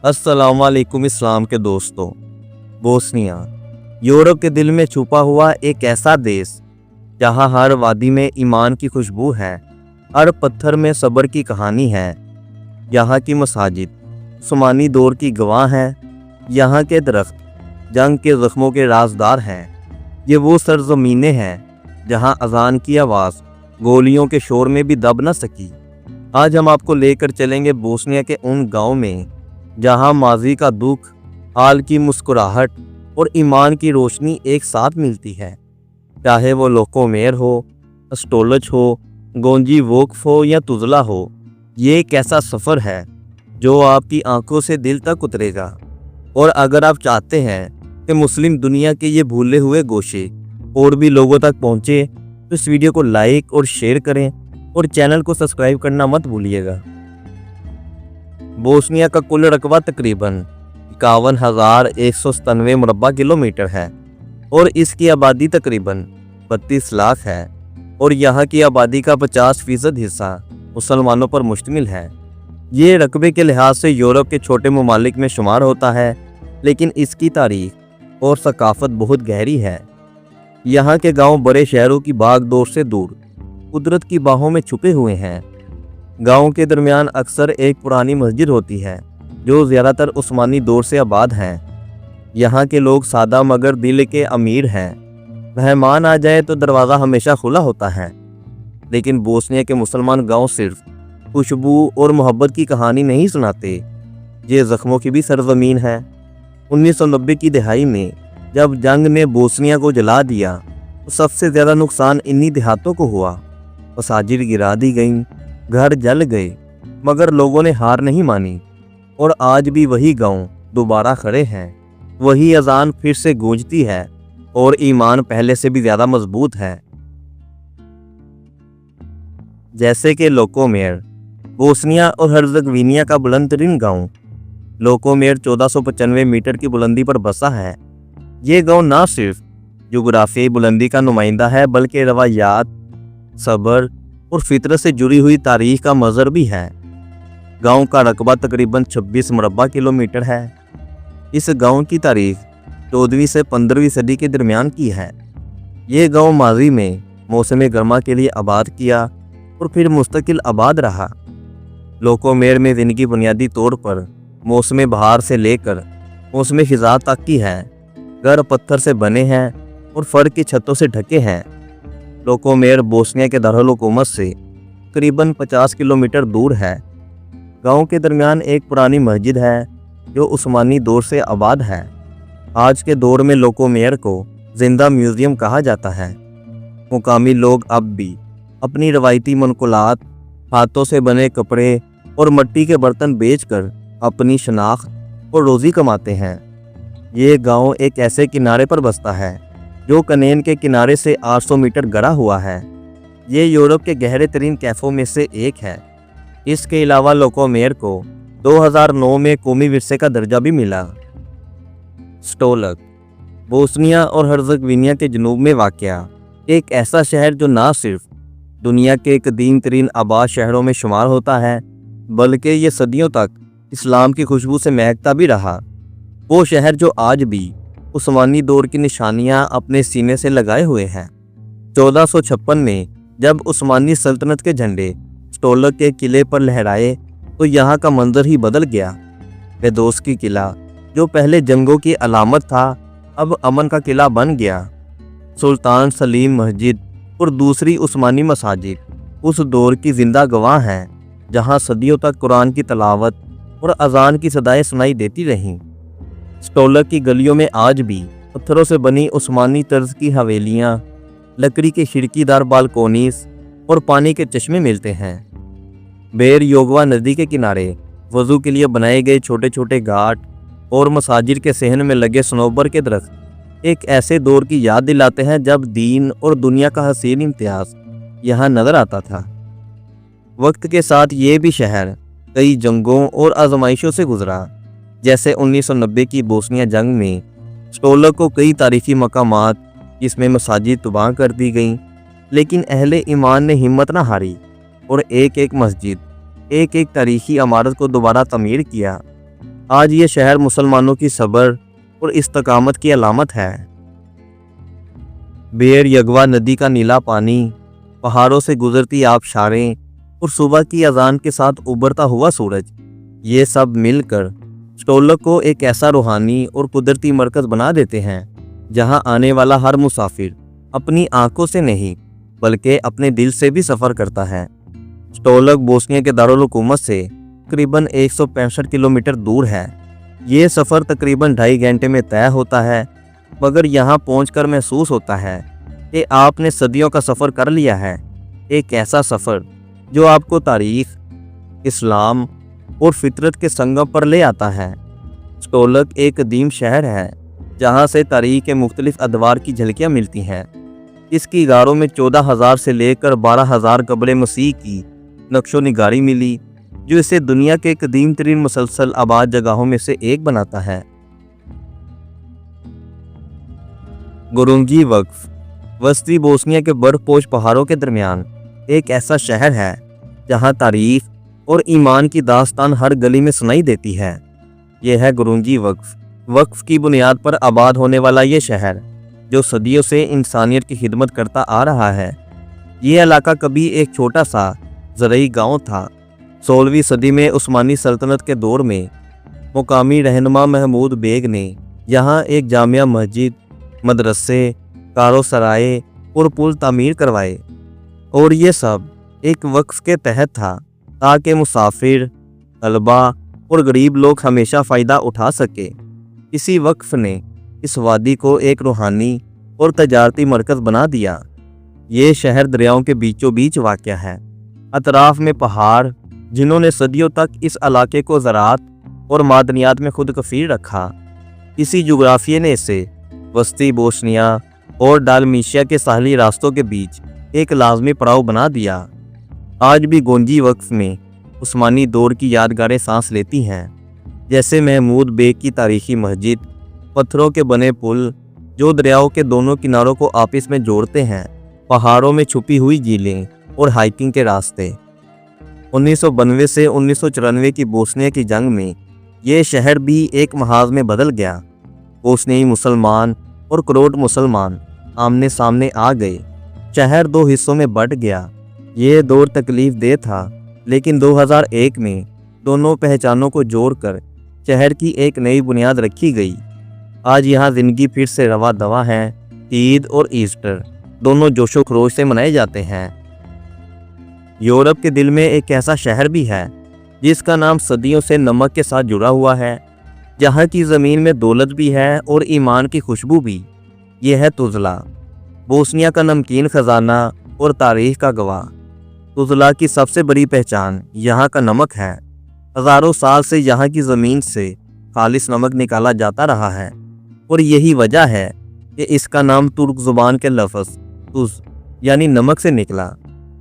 अस्सलाम वालेकुम इस्लाम के दोस्तों। बोस्निया यूरोप के दिल में छुपा हुआ एक ऐसा देश जहां हर वादी में ईमान की खुशबू है, हर पत्थर में सब्र की कहानी है। यहाँ की मसाजिद उस्मानी दौर की गवाह हैं, यहाँ के दरख्त जंग के ज़ख्मों के राजदार हैं। ये वो सरज़मीनें हैं जहाँ अजान की आवाज़ गोलियों के शोर में भी दब न सकी। आज हम आपको लेकर चलेंगे बोस्निया के उन गाँव में जहाँ माजी का दुख, हाल की मुस्कुराहट और ईमान की रोशनी एक साथ मिलती है। चाहे वो लोकोमेर हो, स्टोलच हो, गोंजी वोकफ हो या तुजला हो, ये एक ऐसा सफ़र है जो आपकी आंखों से दिल तक उतरेगा। और अगर आप चाहते हैं कि मुस्लिम दुनिया के ये भूले हुए गोशे और भी लोगों तक पहुँचे तो इस वीडियो को लाइक और शेयर करें और चैनल को सब्सक्राइब करना मत भूलिएगा। बोस्निया का कुल रकबा तकरीबन 51,197 मुरब्बा किलोमीटर है और इसकी आबादी तकरीबन 32 लाख है और यहाँ की आबादी का 50% हिस्सा मुसलमानों पर मुश्तमिल है। ये रकबे के लिहाज से यूरोप के छोटे ममालिक में शुमार होता है, लेकिन इसकी तारीख और सकाफत बहुत गहरी है। यहाँ के गांव बड़े शहरों की भाग दौड़ से दूर कुदरत की बाहों में छुपे हुए हैं। गांव के दरमियान अक्सर एक पुरानी मस्जिद होती है जो ज़्यादातर उस्मानी दौर से आबाद हैं। यहाँ के लोग सादा मगर दिल के अमीर हैं। मेहमान आ जाए तो दरवाज़ा हमेशा खुला होता है। लेकिन बोस्निया के मुसलमान गांव सिर्फ खुशबू और मोहब्बत की कहानी नहीं सुनाते, ये ज़ख्मों की भी सरजमीन है। 1990 की दहाई में जब जंग ने बोस्निया को जला दिया तो सबसे ज़्यादा नुकसान इन्हीं देहातों को हुआ। मसाजिद गिरा दी गईं, घर जल गए, मगर लोगों ने हार नहीं मानी और आज भी वही गांव दोबारा खड़े हैं। वही अजान फिर से गूंजती है और ईमान पहले से भी ज़्यादा मजबूत है। जैसे कि लोकोमेर बोस्निया और हर्ज़गोविना का बुलंद तरीन गाँव। लोकोमेर 1495 मीटर की बुलंदी पर बसा है। ये गाँव ना सिर्फ जोग्राफियाई बुलंदी का नुमाइंदा है बल्कि रवायात, सब्र और फितरत से जुड़ी हुई तारीख का मज़र भी है। गांव का रकबा तकरीबन 26 मुरब्बा किलोमीटर है। इस गांव की तारीख 14वीं से 15वीं सदी के दरमियान की है। ये गांव माजी में मौसम गर्मा के लिए आबाद किया और फिर मुस्तकिल आबाद रहा। लोकोमेर में ज़िंदगी बुनियादी तौर पर मौसम बहार से लेकर मौसम खिज़ा तक की है। घर पत्थर से बने हैं और फर की छतों से ढके हैं। लोकोमेर बोस्निया के दारुल हुकूमत से करीबन 50 किलोमीटर दूर है। गांव के दरमियान एक पुरानी मस्जिद है जो उस्मानी दौर से आबाद है। आज के दौर में लोकोमेर को जिंदा म्यूज़ियम कहा जाता है। मुकामी लोग अब भी अपनी रवायती मनकुलात, हाथों से बने कपड़े और मिट्टी के बर्तन बेचकर अपनी शनाख्त और रोज़ी कमाते हैं। ये गांव एक ऐसे किनारे पर बसता है जो कनेन के किनारे से 800 मीटर गड़ा हुआ है। ये यूरोप के गहरे तरीन कैफ़ों में से एक है। इसके अलावा लोकोमेर को 2009 में कौमी विरसे का दर्जा भी मिला। स्टोलक बोस्निया और हर्ज़गोविना के जनूब में वाक़या एक ऐसा शहर जो ना सिर्फ दुनिया के कदीम तरीन आबाद शहरों में शुमार होता है बल्कि ये सदियों तक इस्लाम की खुशबू से महकता भी रहा। वो शहर जो आज भी उस्मानी दौर की निशानियां अपने सीने से लगाए हुए हैं। 1456 में जब उस्मानी सल्तनत के झंडे स्टोलक के किले पर लहराए तो यहाँ का मंजर ही बदल गया। फेदोस्की किला जो पहले जंगों की अलामत था अब अमन का किला बन गया। सुल्तान सलीम मस्जिद और दूसरी उस्मानी मसाजिद उस दौर की जिंदा गवाह हैं जहाँ सदियों तक कुरान की तलावत और अजान की सदाएं सुनाई देती रहीं। स्टोलक की गलियों में आज भी पत्थरों से बनी उस्मानी तर्ज की हवेलियाँ, लकड़ी के खिड़कीदार बालकोनीस और पानी के चश्मे मिलते हैं। बेर योगवा नदी के किनारे वज़ू के लिए बनाए गए छोटे छोटे घाट और मसाजिद के सहन में लगे सनोबर के दरख्त एक ऐसे दौर की याद दिलाते हैं जब दीन और दुनिया का हसीन इम्तियाज़ यहाँ नज़र आता था। वक्त के साथ ये भी शहर कई जंगों और आजमाइशों से गुजरा। जैसे 1990 की बोस्निया जंग में स्टोलक को कई तारीखी मकामात जिसमें मसाजिद तबाह कर दी गईं, लेकिन अहले ईमान ने हिम्मत न हारी और एक एक मस्जिद, एक एक तारीखी इमारत को दोबारा तमीर किया। آج یہ شہر مسلمانوں کی صبر اور استقامت کی علامت ہے۔ بیر یگوا ندی کا نیلا پانی، پہاڑوں سے گزرتی آبشاریں اور صبح کی اذان کے ساتھ ابھرتا ہوا سورج، یہ سب مل کر سٹولک کو ایک ایسا روحانی اور قدرتی مرکز بنا دیتے ہیں جہاں آنے والا ہر مسافر اپنی آنکھوں سے نہیں بلکہ اپنے دل سے بھی سفر کرتا ہے۔ سٹولک بوسنیا کے دارالحکومت سے تقریباً 165 کلومیٹر دور ہے۔ یہ سفر تقریباً 2.5 گھنٹے میں طے ہوتا ہے، مگر یہاں پہنچ کر محسوس ہوتا ہے کہ آپ نے صدیوں کا سفر کر لیا ہے، ایک ایسا سفر جو آپ کو تاریخ، اسلام اور فطرت کے سنگم پر لے آتا ہے۔ سٹولک ایک قدیم شہر ہے جہاں سے تاریخ کے مختلف ادوار کی جھلکیاں ملتی ہیں۔ اس کی غاروں میں 14,000 سے لے کر 12,000 قبل مسیح کی نقش و نگاری ملی، جو اسے دنیا کے قدیم ترین مسلسل آباد جگہوں میں سے ایک بناتا ہے۔ گورونجی وقف وسطی بوسنیا کے برف پوش پہاڑوں کے درمیان ایک ایسا شہر ہے جہاں تاریخ اور ایمان کی داستان ہر گلی میں سنائی دیتی ہے۔ یہ ہے گورونجی وقف کی بنیاد پر آباد ہونے والا یہ شہر جو صدیوں سے انسانیت کی خدمت کرتا آ رہا ہے۔ یہ علاقہ کبھی ایک چھوٹا سا زرعی گاؤں تھا۔ 16ویں صدی میں عثمانی سلطنت کے دور میں مقامی رہنما محمود بیگ نے یہاں ایک جامع مسجد، مدرسے، کاروسرائے اور پل تعمیر کروائے، اور یہ سب ایک وقف کے تحت تھا تاکہ مسافر، طلباء اور غریب لوگ ہمیشہ فائدہ اٹھا سکے۔ اسی وقف نے اس وادی کو ایک روحانی اور تجارتی مرکز بنا دیا۔ یہ شہر دریاؤں کے بیچوں بیچ واقع ہے۔ اطراف میں پہاڑ جنہوں نے صدیوں تک اس علاقے کو زراعت اور معدنیات میں خود کفیل رکھا۔ اسی جغرافیے نے اسے وسطی بوسنیا اور ڈالمیشیا کے ساحلی راستوں کے بیچ ایک لازمی پڑاؤ بنا دیا۔ آج بھی گورونجی وقف میں عثمانی دور کی یادگاریں سانس لیتی ہیں، جیسے محمود بیگ کی تاریخی مسجد، پتھروں کے بنے پل جو دریاؤں کے دونوں کناروں کو آپس میں جوڑتے ہیں، پہاڑوں میں چھپی ہوئی جھیلیں اور ہائکنگ کے راستے۔ 1992 سے 1994 کی بوسنیا کی جنگ میں یہ شہر بھی ایک محاذ میں بدل گیا۔ بوسنیائی مسلمان اور کروٹ مسلمان آمنے سامنے آ گئے۔ شہر 2 حصوں میں بٹ گیا۔ یہ دور تکلیف دہ تھا، لیکن 2001 میں دونوں پہچانوں کو جوڑ کر شہر کی ایک نئی بنیاد رکھی گئی۔ آج یہاں زندگی پھر سے رواں دواں ہے۔ عید اور ایسٹر دونوں جوش و خروش سے منائے جاتے ہیں۔ یورپ کے دل میں ایک ایسا شہر بھی ہے جس کا نام صدیوں سے نمک کے ساتھ جڑا ہوا ہے، جہاں کی زمین میں دولت بھی ہے اور ایمان کی خوشبو بھی۔ یہ ہے تuzla، بوسنیا کا نمکین خزانہ اور تاریخ کا گواہ۔ تuzla کی سب سے بڑی پہچان یہاں کا نمک ہے۔ ہزاروں سال سے یہاں کی زمین سے خالص نمک نکالا جاتا رہا ہے، اور یہی وجہ ہے کہ اس کا نام ترک زبان کے لفظ تuz یعنی نمک سے نکلا،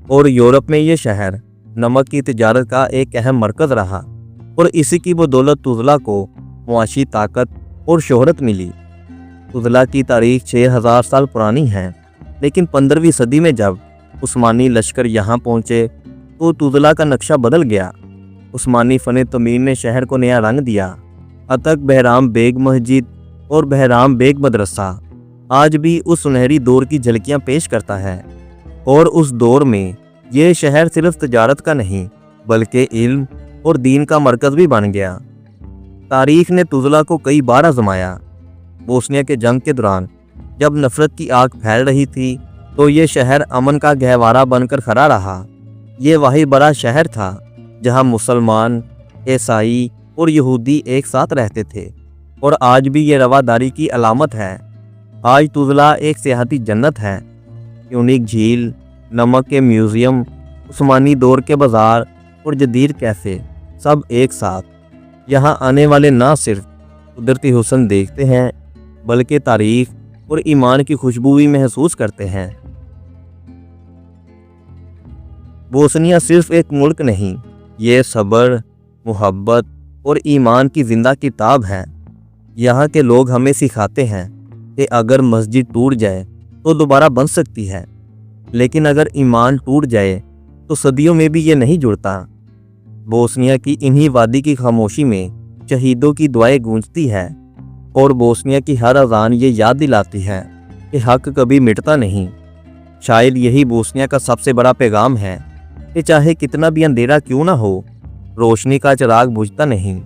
اور یورپ میں یہ شہر نمک کی تجارت کا ایک اہم مرکز رہا، اور اسی کی بدولت تuzla کو معاشی طاقت اور شہرت ملی۔ تuzla کی تاریخ 6000 سال پرانی ہے، لیکن 15ویں صدی میں جب عثمانی لشکر یہاں پہنچے تو تuzla کا نقشہ بدل گیا۔ عثمانی فن تعمیر نے شہر کو نیا رنگ دیا۔ اتک بہرام بیگ مسجد اور بہرام بیگ مدرسہ آج بھی اس سنہری دور کی جھلکیاں پیش کرتا ہے، اور اس دور میں یہ شہر صرف تجارت کا نہیں بلکہ علم اور دین کا مرکز بھی بن گیا۔ تاریخ نے تuzla کو کئی بار آزمایا۔ بوسنیا کے جنگ کے دوران جب نفرت کی آگ پھیل رہی تھی تو یہ شہر امن کا گہوارہ بن کر کھڑا رہا۔ یہ وہی بڑا شہر تھا جہاں مسلمان، عیسائی اور یہودی ایک ساتھ رہتے تھے، اور آج بھی یہ رواداری کی علامت ہے۔ آج تuzla ایک سیاحتی جنت ہے۔ یونیک جھیل، نمک کے میوزیم، عثمانی دور کے بازار اور جدید کیفے سب ایک ساتھ۔ یہاں آنے والے نہ صرف قدرتی حسن دیکھتے ہیں بلکہ تاریخ اور ایمان کی خوشبو بھی محسوس کرتے ہیں۔ بوسنیا صرف ایک ملک نہیں، یہ صبر، محبت اور ایمان کی زندہ کتاب ہے۔ یہاں کے لوگ ہمیں سکھاتے ہیں کہ اگر مسجد ٹوٹ جائے تو دوبارہ بن سکتی ہے، لیکن اگر ایمان ٹوٹ جائے تو صدیوں میں بھی یہ نہیں جڑتا۔ بوسنیا کی انہی وادی کی خاموشی میں शहीदों की दुआएं गूंजती है और बोस्निया की हर अजान ये याद दिलाती है कि हक कभी मिटता नहीं। शायद यही बोस्निया का सबसे बड़ा पैगाम है कि चाहे कितना भी अंधेरा क्यों ना हो, रोशनी का चिराग बुझता नहीं।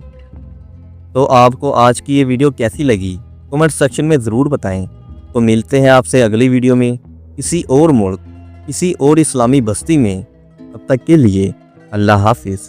तो आपको आज की ये वीडियो कैसी लगी कमेंट सेक्शन में ज़रूर बताएं। तो मिलते हैं आपसे अगली वीडियो में किसी और मुल्क, किसी और इस्लामी बस्ती में। तब तक के लिए अल्लाह हाफिज़।